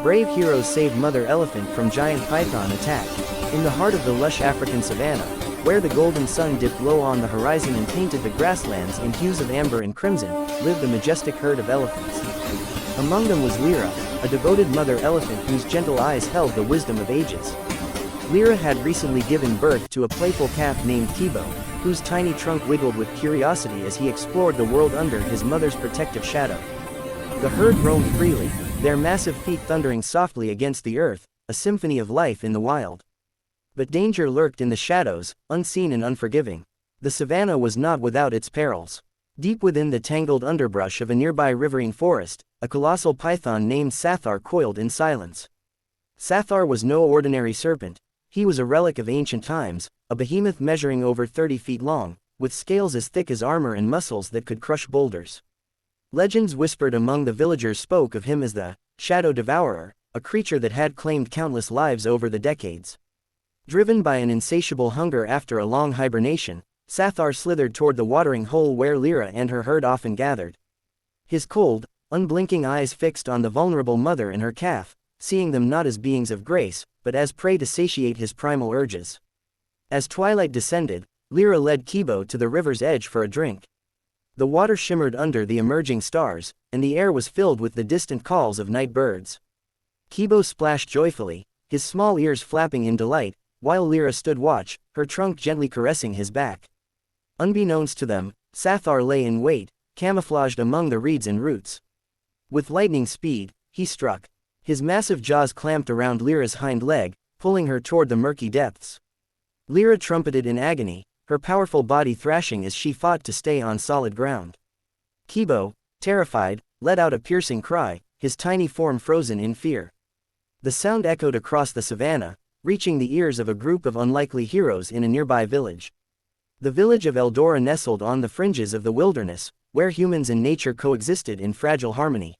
brave heroes saved Mother Elephant from giant python attack. In the heart of the lush African savanna, where the golden sun dipped low on the horizon and painted the grasslands in hues of amber and crimson, lived a majestic herd of elephants. Among them was Lyra, a devoted mother elephant whose gentle eyes held the wisdom of ages. Lyra had recently given birth to a playful calf named Kibo, whose tiny trunk wiggled with curiosity as he explored the world under his mother's protective shadow. The herd roamed freely, their massive feet thundering softly against the earth, a symphony of life in the wild. But danger lurked in the shadows, unseen and unforgiving. The savanna was not without its perils. Deep within the tangled underbrush of a nearby riverine forest, a colossal python named Sathar coiled in silence. Sathar was no ordinary serpent. He was a relic of ancient times, a behemoth measuring over 30 feet long, with scales as thick as armor and muscles that could crush boulders. Legends whispered among the villagers spoke of him as the Shadow Devourer, a creature that had claimed countless lives over the decades. Driven by an insatiable hunger after a long hibernation, Sathar slithered toward the watering hole where Lyra and her herd often gathered. His cold, unblinking eyes fixed on the vulnerable mother and her calf, seeing them not as beings of grace, but as prey to satiate his primal urges. As twilight descended, Lyra led Kibo to the river's edge for a drink. The water shimmered under the emerging stars, and the air was filled with the distant calls of night birds. Kibo splashed joyfully, his small ears flapping in delight, while Lyra stood watch, her trunk gently caressing his back. Unbeknownst to them, Sathar lay in wait, camouflaged among the reeds and roots. With lightning speed, he struck. His massive jaws clamped around Lyra's hind leg, pulling her toward the murky depths. Lyra trumpeted in agony, her powerful body thrashing as she fought to stay on solid ground. Kibo, terrified, let out a piercing cry, his tiny form frozen in fear. The sound echoed across the savanna, reaching the ears of a group of unlikely heroes in a nearby village. The village of Eldora nestled on the fringes of the wilderness, where humans and nature coexisted in fragile harmony.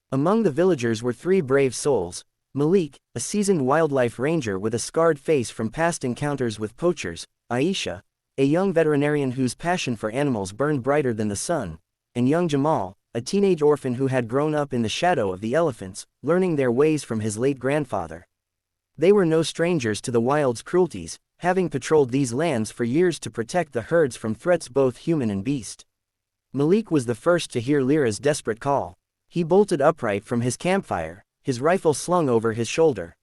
Among the villagers were three brave souls: Malik, a seasoned wildlife ranger with a scarred face from past encounters with poachers; Aisha, a young veterinarian whose passion for animals burned brighter than the sun; and young Jamal, a teenage orphan who had grown up in the shadow of the elephants, learning their ways from his late grandfather. They were no strangers to the wild's cruelties, having patrolled these lands for years to protect the herds from threats both human and beast. Malik was the first to hear Lyra's desperate call. He bolted upright from his campfire, his rifle slung over his shoulder.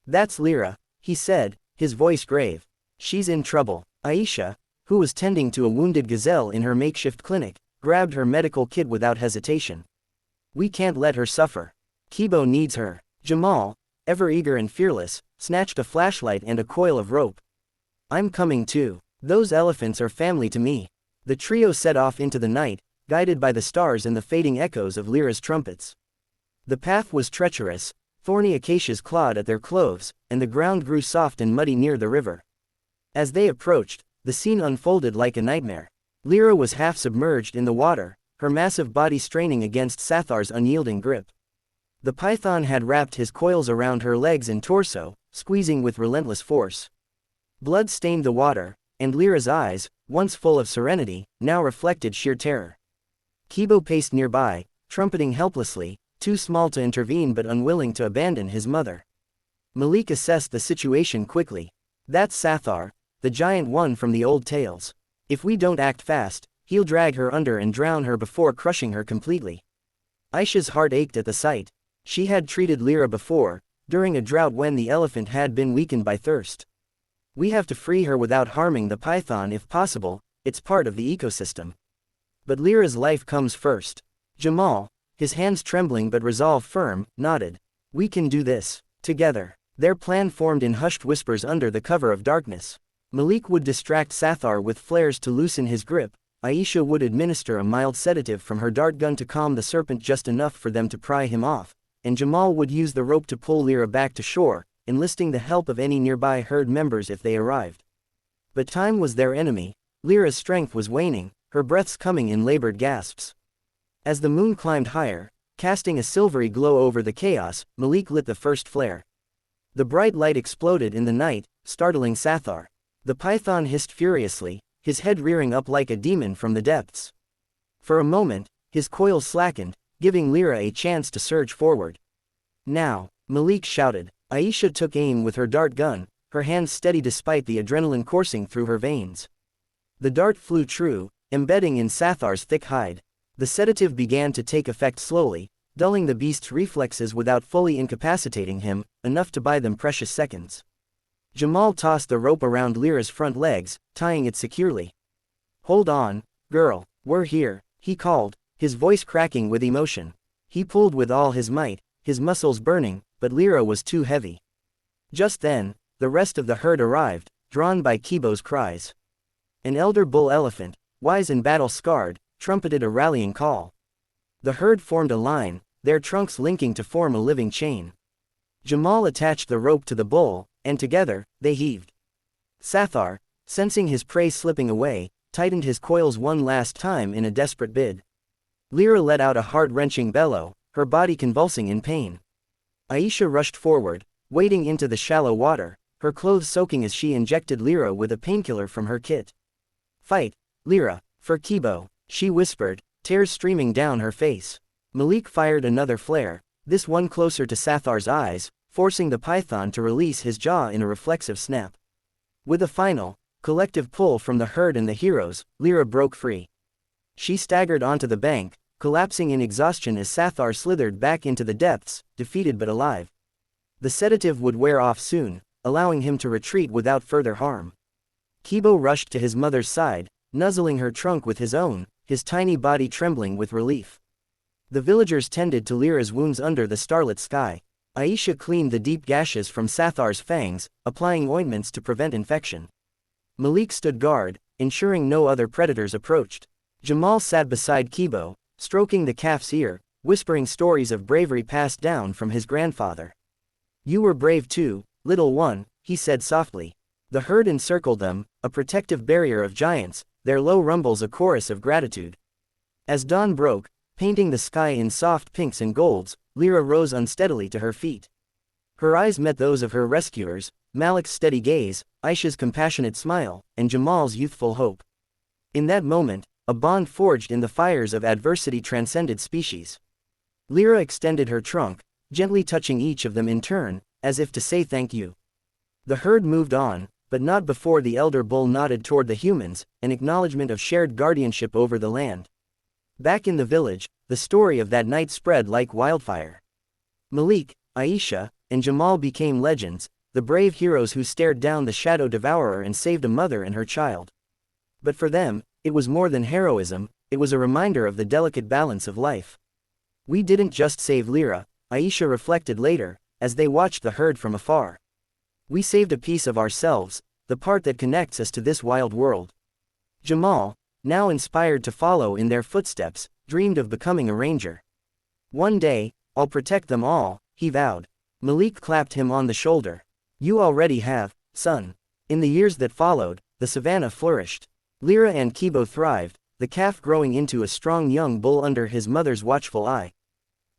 "That's Lyra," he said, his voice grave. "She's in trouble." Aisha, who was tending to a wounded gazelle in her makeshift clinic, grabbed her medical kit without hesitation. "We can't let her suffer. Kibo needs her." Jamal, ever eager and fearless, snatched a flashlight and a coil of rope. "I'm coming too. Those elephants are family to me." The trio set off into the night, guided by the stars and the fading echoes of Lyra's trumpets. The path was treacherous, thorny acacias clawed at their clothes, and the ground grew soft and muddy near the river. As they approached, the scene unfolded like a nightmare. Lyra was half submerged in the water, her massive body straining against Sathar's unyielding grip. The python had wrapped his coils around her legs and torso, squeezing with relentless force. Blood stained the water, and Lyra's eyes, once full of serenity, now reflected sheer terror. Kibo paced nearby, trumpeting helplessly, too small to intervene but unwilling to abandon his mother. Malik assessed the situation quickly. "That's Sathar, the giant one from the old tales. If we don't act fast, he'll drag her under and drown her before crushing her completely." Aisha's heart ached at the sight. She had treated Lyra before, during a drought when the elephant had been weakened by thirst. "We have to free her without harming the python if possible, it's part of the ecosystem." But Lyra's life comes first. Jamal, his hands trembling but resolve firm, nodded. "We can do this, together." Their plan formed in hushed whispers under the cover of darkness. Malik would distract Sathar with flares to loosen his grip, Aisha would administer a mild sedative from her dart gun to calm the serpent just enough for them to pry him off, and Jamal would use the rope to pull Lyra back to shore, enlisting the help of any nearby herd members if they arrived. But time was their enemy. Lyra's strength was waning, her breaths coming in labored gasps. As the moon climbed higher, casting a silvery glow over the chaos, Malik lit the first flare. The bright light exploded in the night, startling Sathar. The python hissed furiously, his head rearing up like a demon from the depths. For a moment, his coils slackened, giving Lyra a chance to surge forward. Now, Malik shouted. Aisha took aim with her dart gun, her hands steady despite the adrenaline coursing through her veins. The dart flew true, embedding in Sathar's thick hide. The sedative began to take effect slowly, dulling the beast's reflexes without fully incapacitating him, enough to buy them precious seconds. Jamal tossed the rope around Lyra's front legs, tying it securely. "Hold on, girl, we're here," he called, his voice cracking with emotion. He pulled with all his might, his muscles burning, but Lyra was too heavy. Just then, the rest of the herd arrived, drawn by Kibo's cries. An elder bull elephant, wise and battle-scarred, trumpeted a rallying call. The herd formed a line, their trunks linking to form a living chain. Jamal attached the rope to the bull, and together, they heaved. Sathar, sensing his prey slipping away, tightened his coils one last time in a desperate bid. Lyra let out a heart-wrenching bellow, her body convulsing in pain. Aisha rushed forward, wading into the shallow water, her clothes soaking as she injected Lyra with a painkiller from her kit. "Fight, Lyra, for Kibo," she whispered, tears streaming down her face. Malik fired another flare, this one closer to Sathar's eyes, forcing the python to release his jaw in a reflexive snap. With a final, collective pull from the herd and the heroes, Lyra broke free. She staggered onto the bank, collapsing in exhaustion as Sathar slithered back into the depths, defeated but alive. The sedative would wear off soon, allowing him to retreat without further harm. Kibo rushed to his mother's side, nuzzling her trunk with his own, his tiny body trembling with relief. The villagers tended to Lyra's wounds under the starlit sky. Aisha cleaned the deep gashes from Sathar's fangs, applying ointments to prevent infection. Malik stood guard, ensuring no other predators approached. Jamal sat beside Kibo, stroking the calf's ear, whispering stories of bravery passed down from his grandfather. "You were brave too, little one," he said softly. The herd encircled them, a protective barrier of giants, their low rumbles a chorus of gratitude. As dawn broke, painting the sky in soft pinks and golds, Lyra rose unsteadily to her feet. Her eyes met those of her rescuers, Malik's steady gaze, Aisha's compassionate smile, and Jamal's youthful hope. In that moment, a bond forged in the fires of adversity transcended species. Lyra extended her trunk, gently touching each of them in turn, as if to say thank you. The herd moved on, but not before the elder bull nodded toward the humans, an acknowledgement of shared guardianship over the land. Back in the village, the story of that night spread like wildfire. Malik, Aisha, and Jamal became legends, the brave heroes who stared down the shadow devourer and saved a mother and her child. But for them, it was more than heroism, it was a reminder of the delicate balance of life. "We didn't just save Lyra," Aisha reflected later, as they watched the herd from afar. "We saved a piece of ourselves, the part that connects us to this wild world." Jamal, now inspired to follow in their footsteps, dreamed of becoming a ranger. "One day, I'll protect them all," he vowed. Malik clapped him on the shoulder. "You already have, son." In the years that followed, the savannah flourished. Lyra and Kibo thrived, the calf growing into a strong young bull under his mother's watchful eye.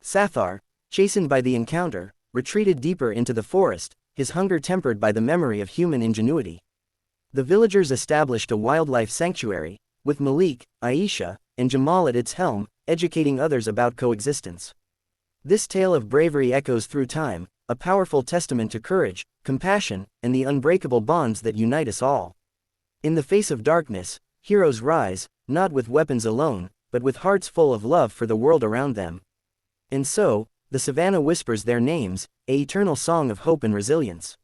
Sathar, chastened by the encounter, retreated deeper into the forest, his hunger tempered by the memory of human ingenuity. The villagers established a wildlife sanctuary, with Malik, Aisha, and Jamal at its helm, educating others about coexistence. This tale of bravery echoes through time, a powerful testament to courage, compassion, and the unbreakable bonds that unite us all. In the face of darkness, heroes rise, not with weapons alone, but with hearts full of love for the world around them. And so, the savannah whispers their names, an eternal song of hope and resilience.